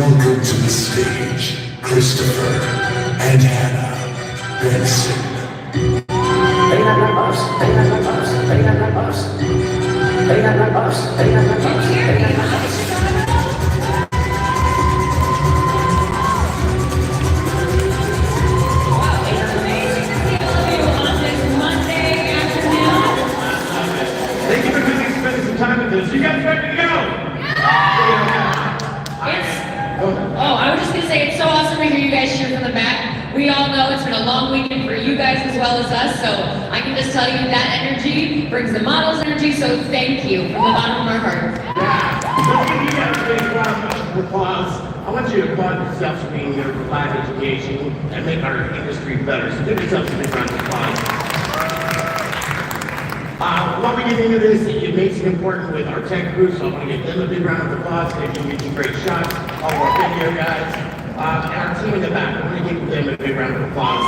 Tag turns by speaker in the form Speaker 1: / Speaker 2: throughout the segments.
Speaker 1: Welcome to the stage, Christopher and Hannah Benson.
Speaker 2: Thank you for spending some time with us. You guys ready to go?
Speaker 3: Oh, I was just going to say, it's so awesome to hear you guys cheer from the back. We all know it's been a long weekend for you guys as well as us, so I can just tell you that energy brings the model's energy, so thank you from the bottom of our heart.
Speaker 2: Yeah. So give you guys a big round of applause. I want you to applaud yourselves for being here for Black education and make our industry better. So give yourselves a big round of applause. While we get into this, it makes it important with our tech crew, so I want to give them a big round of applause. They can get you great shots. All of our video guys, and our team in the back, I want to give them a big round of applause.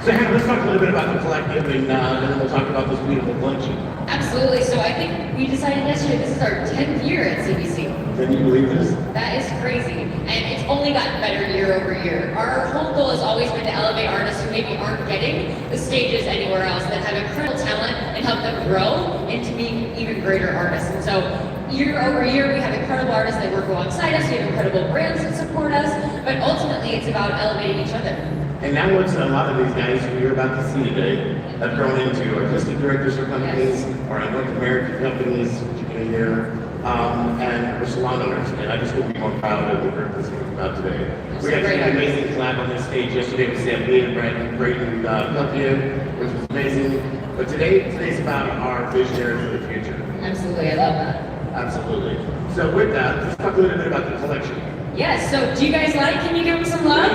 Speaker 2: So Hannah, let's talk a little bit about the collective, and then we'll talk about this beautiful luncheon.
Speaker 3: Absolutely. So I think we decided yesterday this is our 10th year at CBC.
Speaker 2: Can you believe this?
Speaker 3: That is crazy. And it's only gotten better year over year. Our whole goal has always been to elevate artists who maybe aren't getting the stages anywhere else, that have incredible talent, and help them grow into being even greater artists. And so year over year, we have incredible artists that work alongside us, we have incredible brands that support us, but ultimately it's about elevating each other.
Speaker 2: And now what's a lot of these guys who you're about to see today have grown into artistic directors for companies, or North American companies, which you can hear, and we're salon owners. And I just couldn't be more proud of the group that's going about today. We had an amazing collab on this stage yesterday with Sam Lee and Brayden Peltier, which was amazing. But today's about our visionaries for the future.
Speaker 3: Absolutely, I love that.
Speaker 2: Absolutely. So with that, let's talk a little bit about the collection.
Speaker 3: Yes, so do you guys like? Can you give them some love?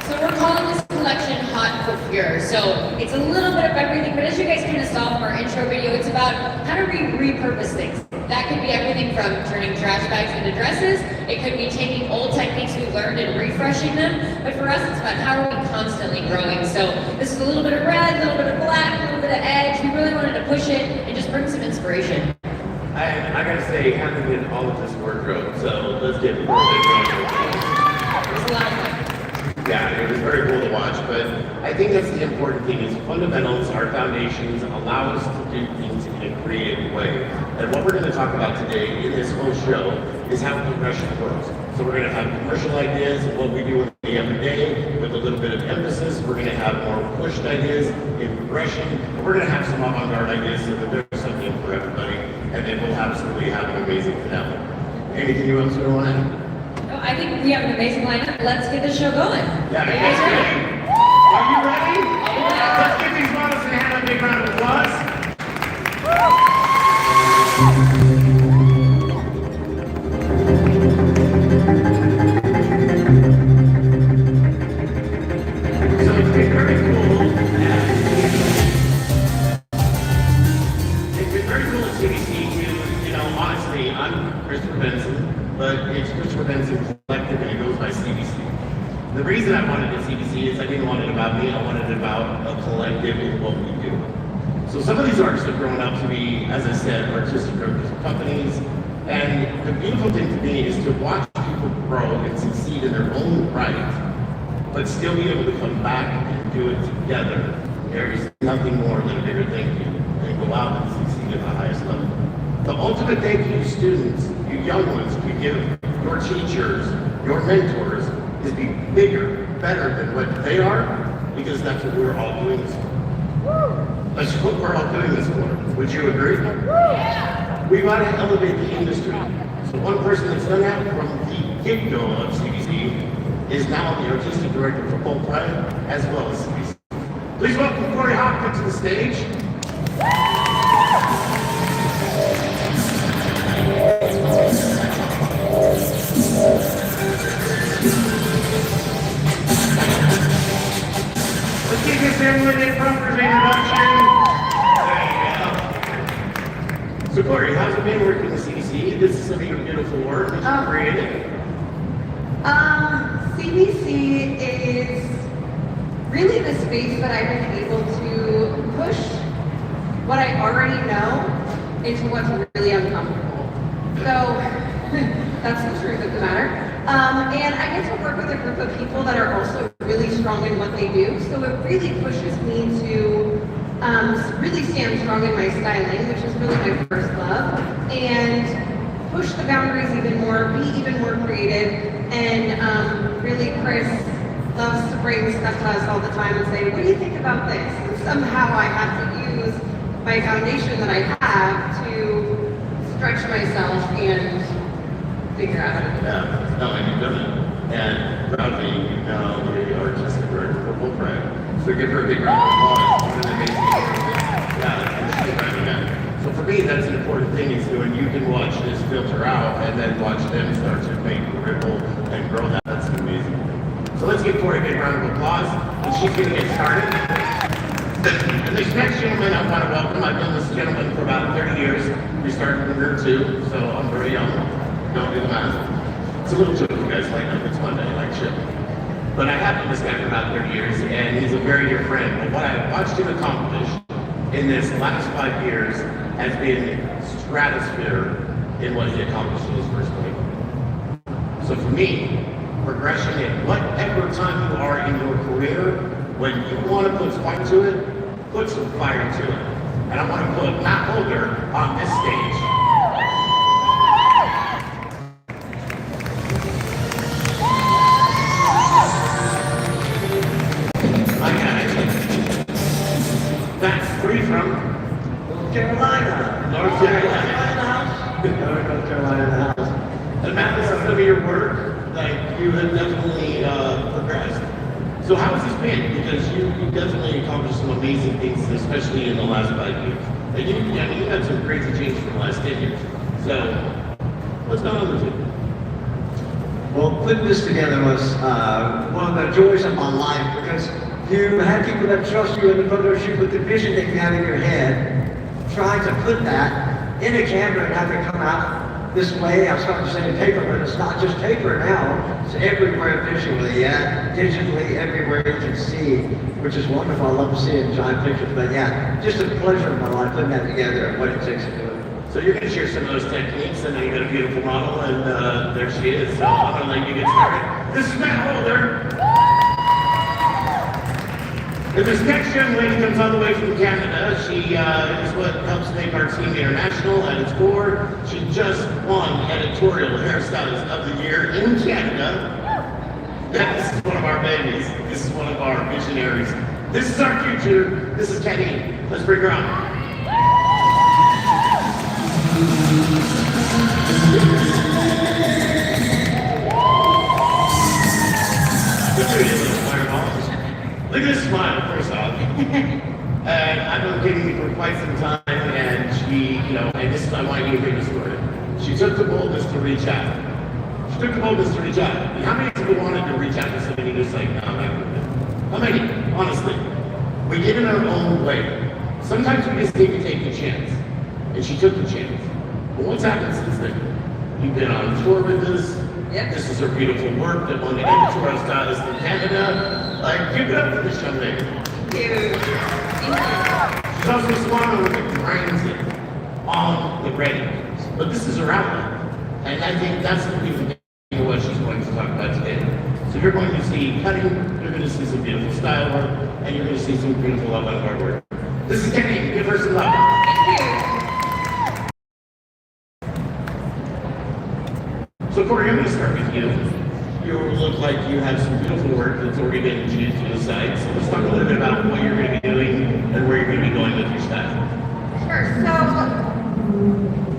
Speaker 3: So we're calling this collection Hot Couture. So it's a little bit of everything, but as you guys kind of saw from our intro video, it's about how to repurpose things. That could be everything from turning trash bags into dresses. It could be taking old techniques we learned and refreshing them. But for us, it's about how are we constantly growing. So this is a little bit of red, a little bit of black, a little bit of edge. We really wanted to push it and just bring some inspiration.
Speaker 2: I gotta say, having did all of this wardrobe, so let's get a little bit going.
Speaker 3: It was a lot of fun.
Speaker 2: Yeah, it was very cool to watch, but I think that's the important thing is fundamentals, our foundations allow us to do things in a creative way. And what we're going to talk about today in this whole show is how progression works. So we're going to have commercial ideas of what we do in the everyday with a little bit of emphasis. We're going to have more pushed ideas in progression. And we're going to have some avant-garde ideas so that there's something for everybody. And then we'll absolutely have an amazing finale. Anything else you want to add?
Speaker 3: No, I think we have an amazing lineup. Let's get the show going.
Speaker 2: Yeah,
Speaker 3: Are you guys ready?
Speaker 2: Are you ready? Yeah. Let's give these models and Hannah a big round of applause. So it's been very cool. It's been very cool at CBC to, honestly, I'm Christopher Benson, but it's Christopher Benson Collective and it goes by CBC. The reason I wanted it CBC is I didn't want it about me, I wanted it about a collective in what we do. So some of these artists have grown up to be, as I said, artistic directors of companies, and the beautiful thing to me is to watch people grow and succeed in their own right, but still be able to come back and do it together. There is nothing more than a bigger thank you than go out and succeed at the highest level. The ultimate thank you, students, you young ones, we give your teachers, your mentors, is be bigger, better than what they are, because that's what we're all doing this for. That's what we're all doing this for. Would you agree? Yeah. We want to elevate the industry. So one person that's done that from the get-go of CBC is now the artistic director for both Quay as well as CBC. Please welcome Corey Hopkins to the stage. Let's give this everyone a proper introduction. There you go. So Corey, how's it been working with CBC? This is some of your beautiful work that you created.
Speaker 4: CBC is really the space that I've been able to push what I already know into what's really uncomfortable. So that's the truth of the matter. And I get to work with a group of people that are also really strong in what they do. So it really pushes me to really stand strong in my styling, which is really my first love, and push the boundaries even more, be even more creative, and really Chris loves to bring stuff to us all the time and say, what do you think about this? And somehow I have to use my foundation that I have to stretch myself and figure out how to do that.
Speaker 2: Yeah, no, and you've done it. And proudly, you know, the artistic director for Full Pride. So give her a big round of applause. What an amazing yeah, so for me, that's an important thing is when you can watch this filter out and then watch them start to make the ripple and grow that. That's amazing. So let's give Tori a big round of applause. And she's going to get started. And this next gentleman I want to welcome. I've known this gentleman for about 30 years. We started when we were 2, so I'm very young. Don't do the math. It's a little joke, you guys lighten up. It's Monday, like shit. But I have known this guy for about 30 years, and he's a very dear friend. But what I've watched him accomplish in this last 5 years has been stratosphere in what he accomplished in his first week. So for me, progression in whatever time you are in your career, when you want to put spike to it, put some fire to it. And I want to put Matt Holder on this stage. That's free from
Speaker 5: North Carolina.
Speaker 2: North Carolina.
Speaker 5: North Carolina in the house.
Speaker 2: And Matt, this is some of your work, like you have definitely progressed. So how has this been? Because you definitely accomplished some amazing things, especially in the last 5 years. Like you had some crazy changes in the last 10 years. So what's going on with you?
Speaker 5: Well, putting this together was one of the joys of my life because you have people that trust you in the photo shoot with the vision that you have in your head, trying to put that in a camera and have it come out this way. I was starting to say paper, but it's not just paper now. It's everywhere visually, yeah, digitally, everywhere you can see, which is wonderful. I love to see it in giant pictures, but yeah, just a pleasure in my life putting that together and what it takes to do it.
Speaker 2: So you're going to share some of those techniques, and then you got a beautiful model, and there she is. So I'm going to let you get started. This is Matt Holder. And this next young lady comes all the way from Canada. She is what helps make our team international at its core. She just won editorial hairstylist of the year in Canada. This is one of our babies. This is one of our visionaries. This is our future. This is Kenny. Let's bring her on. Look at this smile, first off. And I've known Katie for quite some time, and she, and this is, I want you to hear the story. She took the boldness to reach out. She took the boldness to reach out. And how many people wanted to reach out to somebody just like, no, I'm not going to do it? How many? Honestly. We get in our own way. Sometimes we just need to take a chance. And she took the chance. But what's happened since then? You've been on tour with us.
Speaker 4: Yep.
Speaker 2: This is her beautiful work that won the editorial stylist in Canada. Like, give it up for this young lady.
Speaker 4: Thank
Speaker 2: She's also a smart one that grinds it on the ready. But this is her outlet. And I think that's the beautiful thing of what she's going to talk about today. So you're going to see cutting, you're going to see some beautiful style work, and you're going to see some beautiful avant-garde work. This is Kenny. Give her some love.
Speaker 4: Thank you.
Speaker 2: So Corey, I'm going to start with you. You look like you have some beautiful work that's already been introduced to the site. So let's talk a little bit about what you're going to be doing and where you're going to be going with your style.
Speaker 4: Sure. So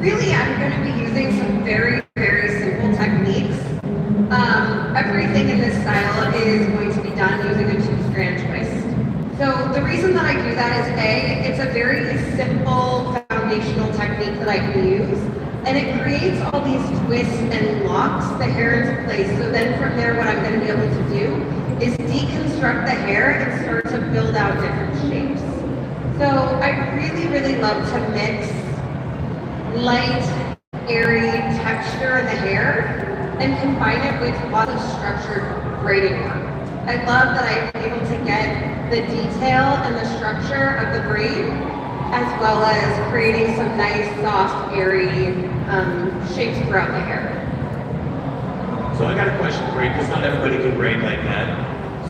Speaker 4: really, I'm going to be using some very, very simple techniques. Everything in this style is going to be done using a 2-strand twist. So the reason that I do that is A, it's a very simple foundational technique that I can use. And it creates all these twists and locks the hair into place. So then from there, what I'm going to be able to do is deconstruct the hair and start to build out different shapes. So I really, really love to mix light, airy texture in the hair and combine it with lots of structured braiding work. I love that I'm able to get the detail and the structure of the braid as well as creating some nice, soft, airy shapes throughout the hair.
Speaker 2: So I got a question for you, because not everybody can braid like that.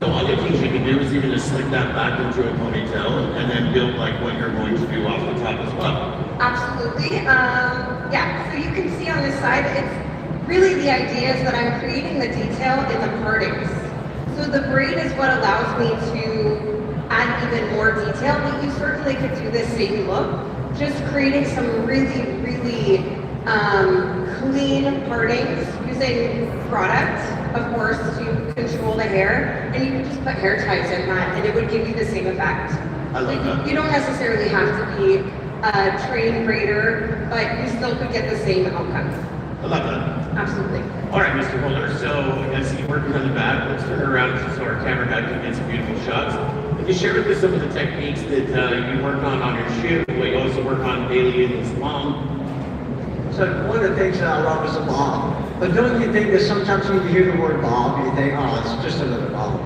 Speaker 2: So all the things you can do is even just slick that back into a ponytail and then build like what you're going to do off the top as well.
Speaker 4: Absolutely. Yeah, so you can see on this side, it's really the idea is that I'm creating the detail in the partings. So the braid is what allows me to add even more detail, but you certainly could do this same look, just creating some really, really clean partings using product, of course, to control the hair, and you can just put hair ties in that, and it would give you the same effect.
Speaker 2: I love that.
Speaker 4: You don't necessarily have to be a trained braider, but you still could get the same outcome.
Speaker 2: I love that.
Speaker 4: Absolutely.
Speaker 2: All right, Mr. Holder, so I see you working on the back. Let's turn around so our camera guy can get some beautiful shots. Can you share with us some of the techniques that you work on your shoot, what you also work on daily in the salon?
Speaker 5: So one of the things that I love is a bob. But don't you think that sometimes when you hear the word bob, you think, oh, it's just another bob.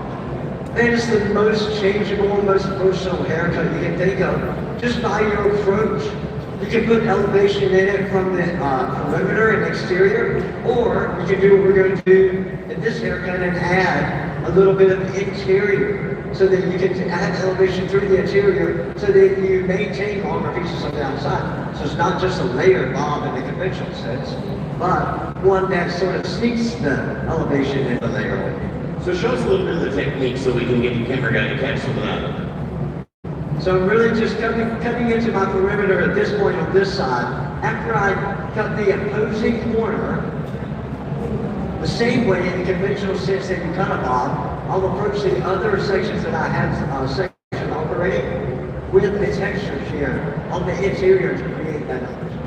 Speaker 5: And it's the most changeable, most versatile haircut you can think of, just by your approach. You can put elevation in it from the perimeter and exterior, or you can do what we're going to do in this haircut and add a little bit of interior, so that you can add elevation through the interior, so that you maintain longer pieces on the outside. So it's not just a layered bob in the conventional sense, but one that sort of sneaks the elevation in the layer.
Speaker 2: So show us a little bit of the technique so we can get the camera guy to catch some of that.
Speaker 5: So I'm really just cutting into my perimeter at this point on this side. After I cut the opposing corner, the same way in the conventional sense that you cut a bob, I'll approach the other sections that I have section operating with the textures here on the interior to create that elevation.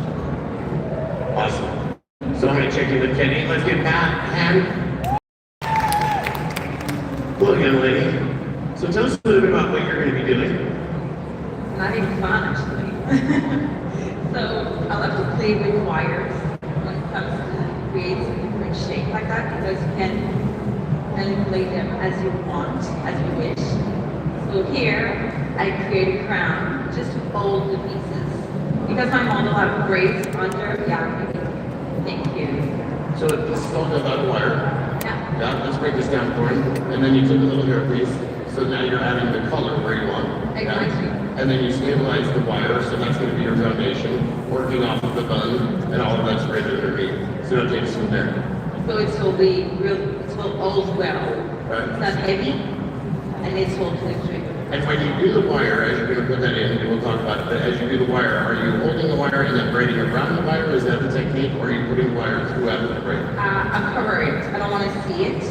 Speaker 2: Awesome. So I'm going to check in with Kenny. Let's get Matt hand. Hello, young lady. So tell us a little bit about what you're going to be doing.
Speaker 6: Not even fun, actually. So I love to play with wires when it comes to creating a different shape like that, because you can manipulate them as you want, as you wish. So here, I create a crown just to hold the pieces. Because my model have braids under, yeah, thank you.
Speaker 2: So this is all done out of wire.
Speaker 6: Yeah.
Speaker 2: Yeah, let's break this down for you. And then you took a little hairpiece. So now you're adding the color where you want.
Speaker 6: Exactly.
Speaker 2: And then you stabilize the wire, so that's going to be your foundation, working off of the bun, and all of that's right underneath. So it takes from there.
Speaker 6: So it will be real, it will hold well.
Speaker 2: Right.
Speaker 6: It's not heavy, and it's hold fluctuate.
Speaker 2: And when you do the wire, as you're going to put that in, and we'll talk about it, but as you do the wire, are you holding the wire and then braiding around the wire? Is that the technique, or are you putting the wire throughout the braid?
Speaker 6: I cover it. I don't want to see it.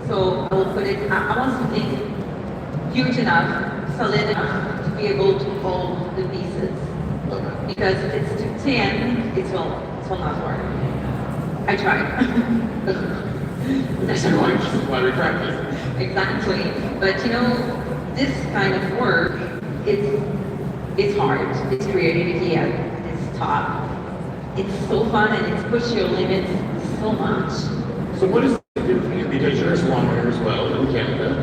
Speaker 6: So I will put it, I want something huge enough, solid enough to be able to hold the pieces.
Speaker 2: Okay.
Speaker 6: Because if it's too thin, it will not work. I tried.
Speaker 2: This is why we practice.
Speaker 6: Exactly. But you know, this kind of work, it's hard. It's creativity at its top. It's so fun and it's pushed your limits so much.
Speaker 2: So what does it do for you? Because you're a salon owner as well in Canada.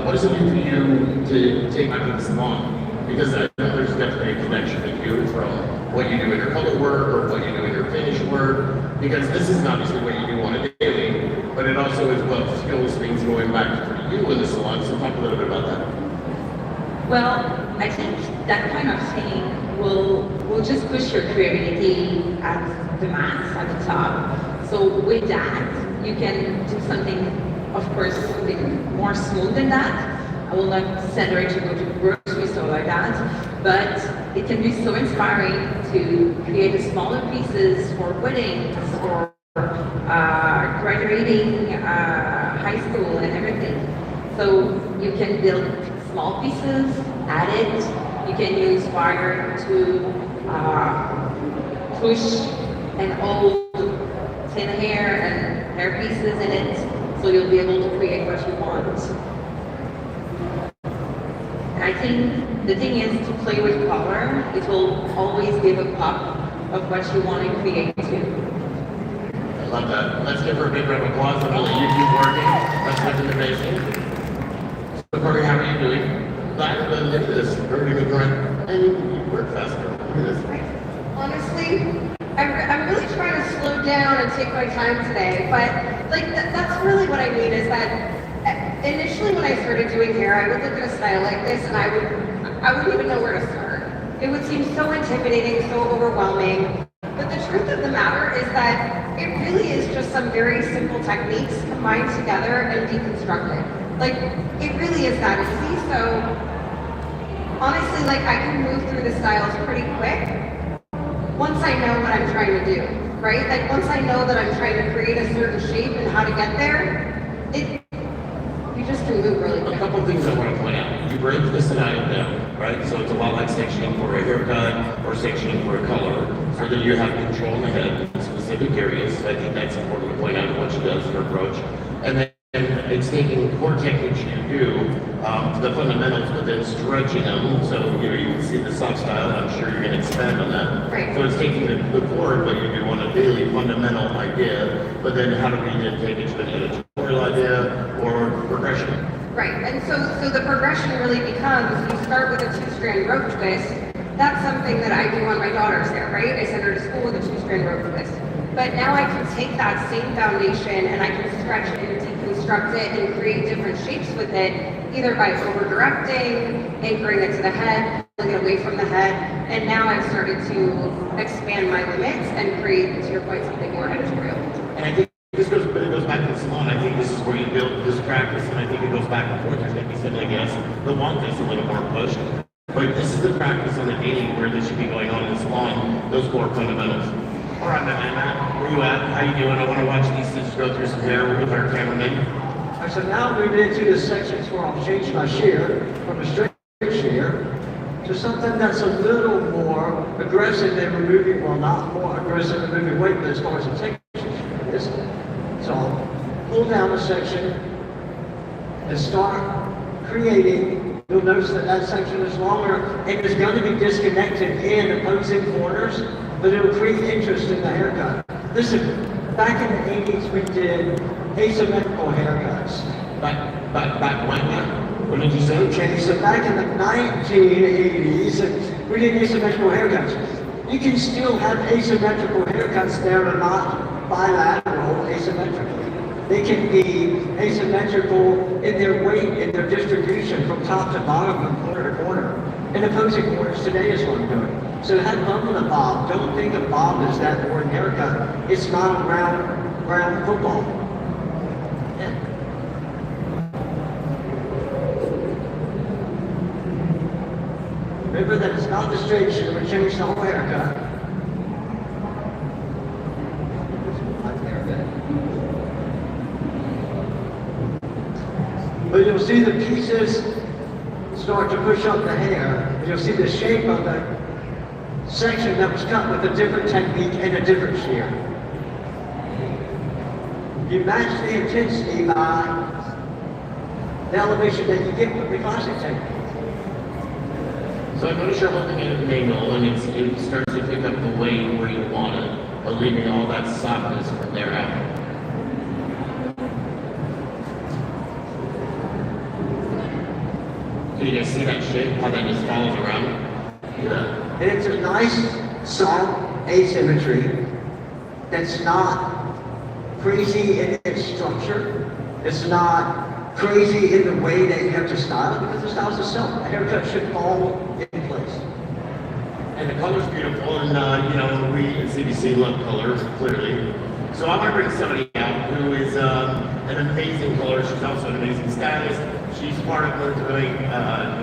Speaker 2: What does it do for you to take back to the salon? Because I know there's definitely a connection with you from what you do in your color work or what you do in your finish work. Because this is obviously what you do on a daily, but it also is what skills things going back for you in the salon. So talk a little bit about that.
Speaker 6: Well, I think that kind of thing will just push your creativity at the max, at the top. So with that, you can do something, of course, something more smooth than that. I will not send her to go to the grocery store like that, but it can be so inspiring to create smaller pieces for weddings or graduating high school and everything. So you can build small pieces, add it. You can use wire to push and hold thin hair and hair pieces in it, so you'll be able to create what you want. I think the thing is to play with color. It will always give a pop of what you want to create too.
Speaker 2: I love that. Let's give her a big round of applause. I'm going to let you keep working. That's looking amazing. So Corey, how are you doing? Glad to look at this. Very good, right? And you work fast.
Speaker 4: down and take my time today. But like that's really what I mean is that initially when I started doing hair, I would look at a style like this and I wouldn't even know where to start. It would seem so intimidating, so overwhelming. But the truth of the matter is that it really is just some very simple techniques combined together and deconstructed. Like, it really is that easy. So honestly, like, I can move through the styles pretty quick once I know what I'm trying to do, right? Like, once I know that I'm trying to create a certain shape and how to get there, you just can move really quick.
Speaker 2: A couple of things I want to point out. You break the style down, right? So it's a lot like sectioning for a haircut or sectioning for a color, so that you have control in the head in specific areas. I think that's important to point out in what she does, her approach. And then it's taking core techniques you do, the fundamentals, but then stretching them. So, you know, you can see the soft style, and I'm sure you're going to expand on that.
Speaker 4: Right.
Speaker 2: So it's taking the core of what you do on a daily fundamental idea, but then how do we then take it to an editorial idea or progression?
Speaker 4: Right, and so the progression really becomes, you start with a 2-strand rope twist. That's something that I do on my daughter's hair, right? I send her to school with a 2-strand rope twist. But now I can take that same foundation and I can stretch it and deconstruct it and create different shapes with it, either by over-directing, anchoring it to the head, pulling it away from the head, and now I've started to expand my limits and create, to your point, something more editorial.
Speaker 2: And I think it goes back to the salon. I think this is where you build this practice, and I think it goes back and forth. There's maybe something else. The one is a little more pushed, but this is the practice on the daily where this should be going on in the salon, those core fundamentals. All right, Matt, where you at? How you doing? I want to watch these sisters go through some hair with our cameraman.
Speaker 5: All right, so now we've been into the sections where I'll change my shear from a straight shear to something that's a little more aggressive than removing, well, not more aggressive than removing weight, but as far as the texture is. So I'll pull down a section and start creating. You'll notice that that section is longer and it's going to be disconnected in opposing corners, but it'll create interest in the haircut. Listen, back in the 80s we did asymmetrical haircuts.
Speaker 2: Back when? What did you say?
Speaker 5: Okay, so back in the 1980s, we did asymmetrical haircuts. You can still have asymmetrical haircuts there, but not bilateral asymmetrically. They can be asymmetrical in their weight, in their distribution from top to bottom, from corner to corner. And opposing corners today is what I'm doing. So that bump and a bob, don't think a bob is that boring haircut. It's not a round football. Yeah. Remember that it's not the straight shear, we changed the whole haircut. But you'll see the pieces start to push up the hair, and you'll see the shape of the section that was cut with a different technique and a different shear. You match the intensity by the elevation that you get with the classic technique.
Speaker 2: So I notice you're holding it at an angle, and it starts to pick up the weight where you want it, but leaving all that softness from there out. Can you guys see that shape, how that just follows around? Yeah.
Speaker 5: And it's a nice, soft asymmetry that's not crazy in its structure. It's not crazy in the way that you have to style it, because the style's itself. A haircut should fall in place.
Speaker 2: And the color's beautiful, and you know, we at CBC love colors, clearly. So I want to bring somebody out who is an amazing colorist. She's also an amazing stylist. She's part of the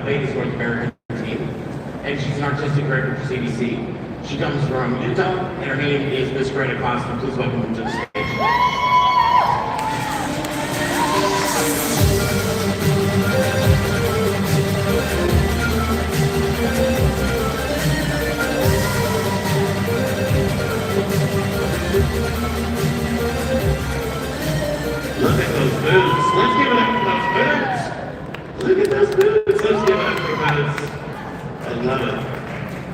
Speaker 2: Vegas North American team, and she's an artistic director for CBC. She comes from Utah, and her name is Miss Greta Costa. Please welcome her to the stage. Look at those boots. Let's give it up for those boots. Look at those boots. Let's give it up for boots. I love it.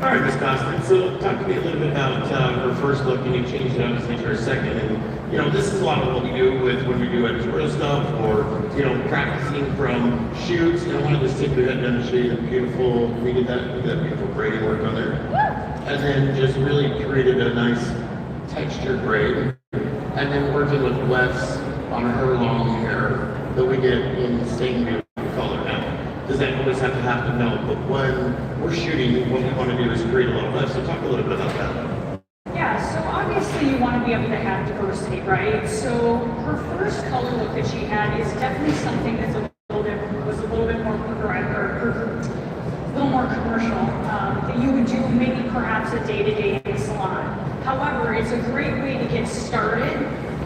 Speaker 2: All right, Miss Costa. So talk to me a little bit about her first look, and you changed it obviously to her second. And you know, this is a lot of what we do with when we do editorial stuff, or you know, practicing from shoots. And I wanted to stick your head down and show you the beautiful. We did that beautiful braiding work on there, and then just really created a nice textured braid. and then working with Wes on her long hair that we get in the same color now. Does that always have to happen? No, but when we're shooting, what we want to do is create a little Wes. So talk a little bit about that.
Speaker 7: Yeah, so obviously you want to be able to have diversity, right? So her first color look that she had is definitely something that's was a little bit more progressive, or a little more commercial, that you would do maybe perhaps a day-to-day in the salon. However, it's a great way to get started,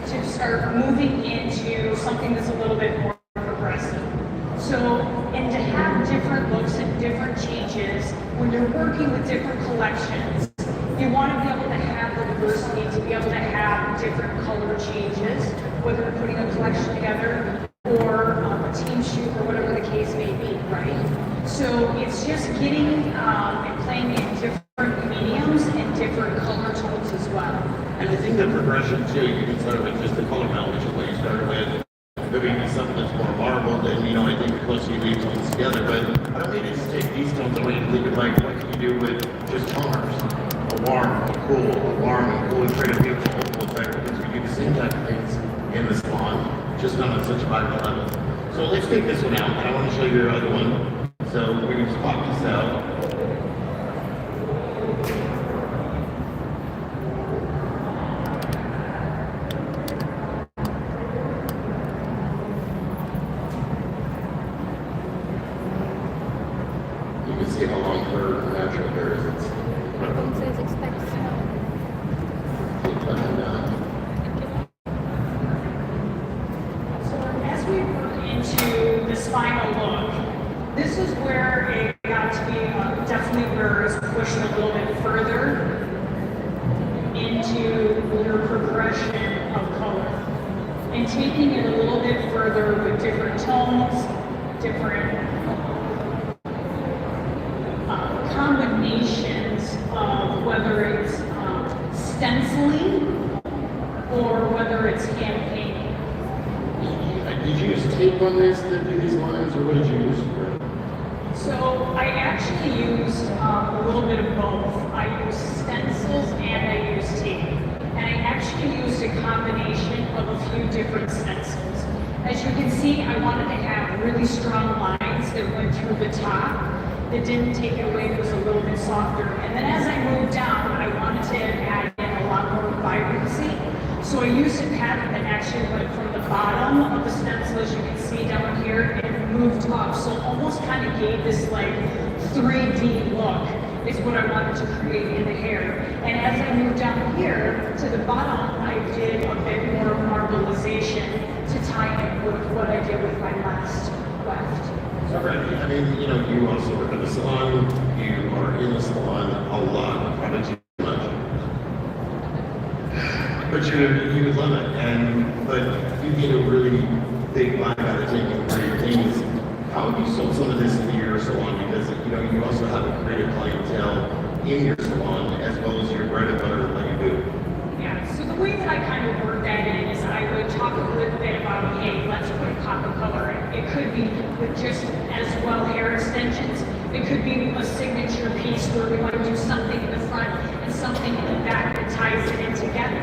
Speaker 7: to start moving into something that's a little bit more progressive. So, and to have different looks and different changes, when you're working with different collections, you want to be able to have the diversity, to be able to have different color changes, whether you're putting a collection together or a team shoot or whatever the case may be, right? So it's just getting and playing in different mediums and different color tones as well.
Speaker 2: And I think the progression too, you can start with just the color palette, which is what you started with. Maybe something that's more marbled, and I think the closer you leave tones together, but I don't mean to just take these tones away and think of like, what can you do with just toners? A warm, a cool, a warm, a cool, and create a beautiful opal effect, because we do the same type of things in the salon, just not on such a high level. So let's take this one out, and I want to show you your other one. So we can just pop this out. You can see how long her natural hair is. It's incredible.
Speaker 8: Says expect snow.
Speaker 7: So as we work into this final look, this is where it got to be definitely where it's pushed a little bit further into your progression of color and taking it a little bit further with different tones, different combinations of whether it's stenciling or whether it's hand painting.
Speaker 2: Did you use tape on this to do these lines, or what did you use for it?
Speaker 7: So I actually used a little bit of both. I used stencils and I used tape. And I actually used a combination of a few different stencils. As you can see, I wanted to have really strong lines that went through the top, that didn't take it away, it was a little bit softer. And then as I moved down, I wanted to add in a lot more vibrancy. So I used a pattern that actually went from the bottom of the stencil, as you can see down here, and moved up. So almost kind of gave this like 3D look is what I wanted to create in the hair. And as I moved down here to the bottom, I did a bit more marbleization to tie in with what I did with my last weft.
Speaker 2: I mean, you also work in the salon, you are in the salon a lot, probably too much. But you would love it, but you get a really big vibe out of taking great things. How have you sold some of this into your salon? Because, you also have a creative clientele in your salon, as well as your bread and butter that you do.
Speaker 7: Yeah, so the way that I kind of work that in is I would talk a little bit about, hey, let's put a pop of color in. It could be with just as well hair extensions. It could be a signature piece where we want to do something in the front and something in the back that ties it in together.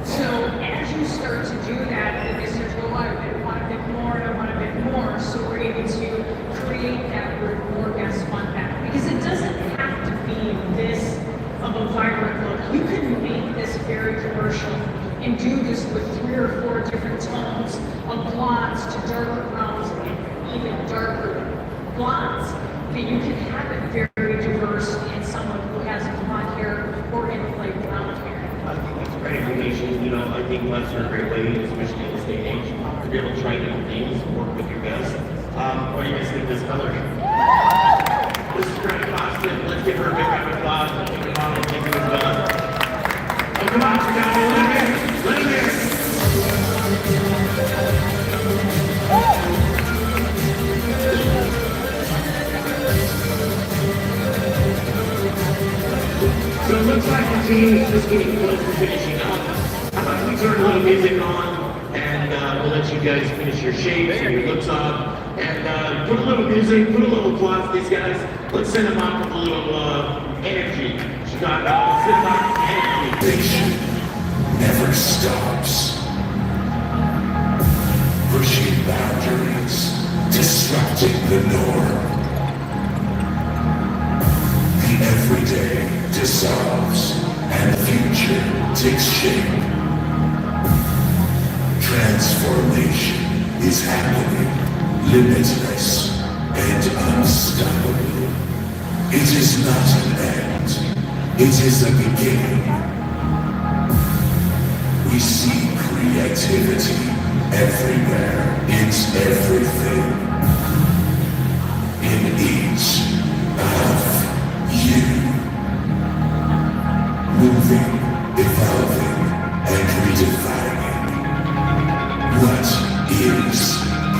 Speaker 7: So as you start to do that, the visitors go, I want a bit more and I want a bit more. So we're able to create that where more guests want that. Because it doesn't have to be this of a vibrant look. You can make this very commercial and do this with 3 or 4 different tones of blondes to darker browns and even darker blondes. That you can have it very diverse in someone who has blonde hair or in like brown hair.
Speaker 2: I think that's great information. I think that's a great way, especially in this day and age, to be able to try different things, work with your guests. What do you guys think of this color? This is great, Boston. Let's give her a big round of applause. Let's give her a model. Thank you as well. Oh, come on, guys. Let him in. Let him in. So it looks like the team is just getting close to finishing up. We turn a little music on, and we'll let you guys finish your shapes and your looks off. And put a little music, put a little applause to these guys. Let's send them out with a little energy. Chicago, send them out with energy.
Speaker 1: Innovation never stops. Every day dissolves and future takes shape. Transformation is happening, limitless and unstoppable. It is not an end, it is a beginning. We see creativity everywhere, in everything, in each of you. Moving, evolving, and redefining what is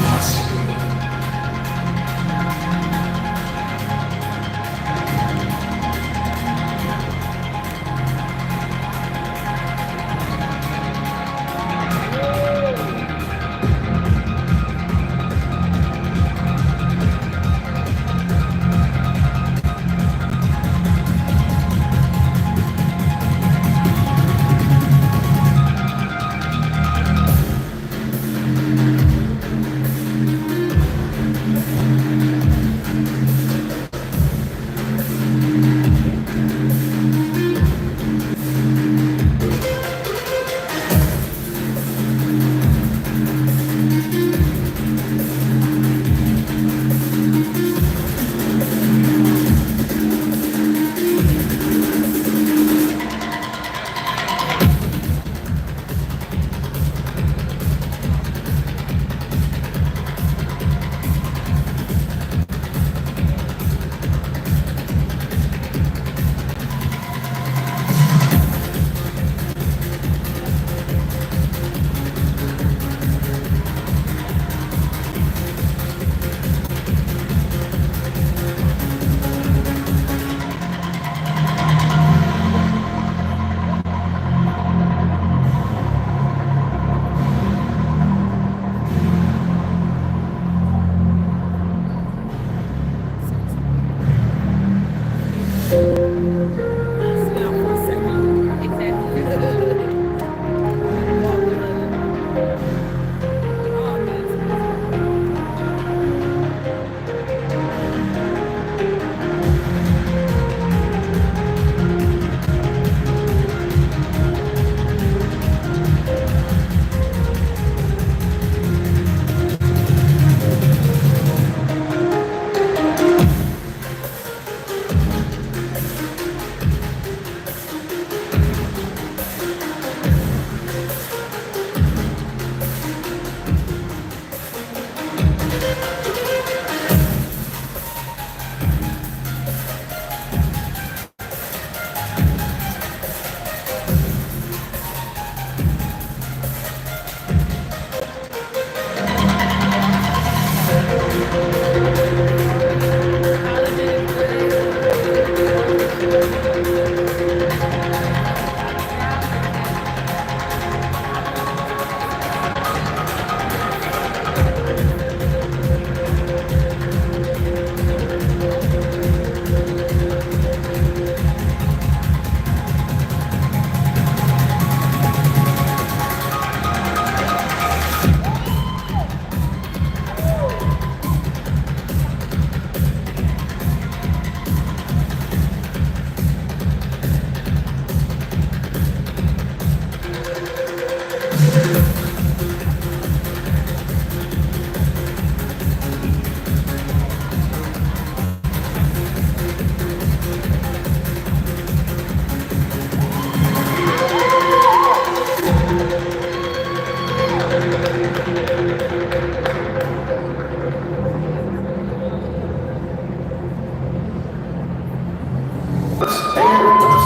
Speaker 1: possible.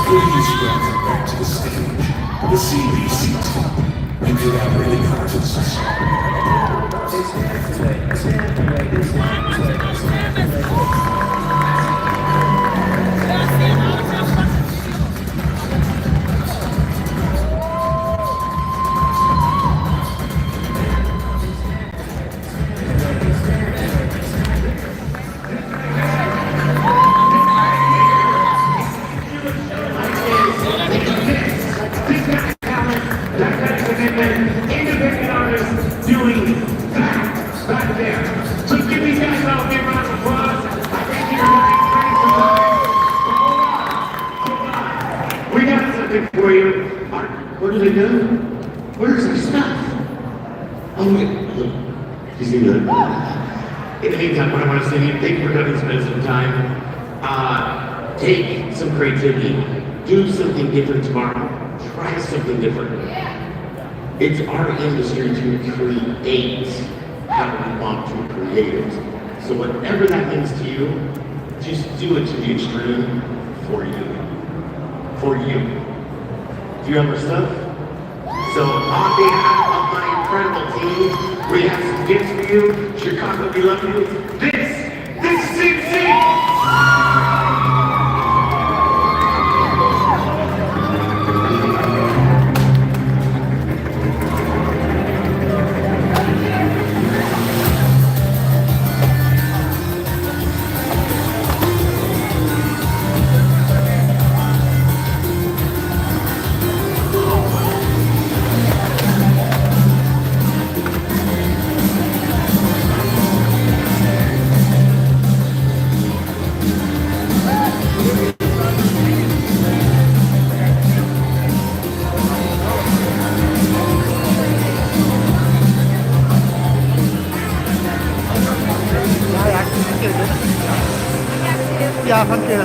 Speaker 1: Please welcome back to the stage the CBC team and collaborating artists.
Speaker 2: Independent artists doing that right there. So give these guys all a big round of applause. did I do? Where's our stuff? Oh, look, you see that? In the meantime, what I want to say to you, thank you for coming and spending some time. Take some creativity. Do something different tomorrow. Try something different. It's our industry to create how we want to create it. So whatever that means to you, just do it to the extreme for you. For you. Do you understand? So on behalf of my incredible team, we have some gifts for you. Chicago, we love you. This is CBC!
Speaker 8: Ja, thank you.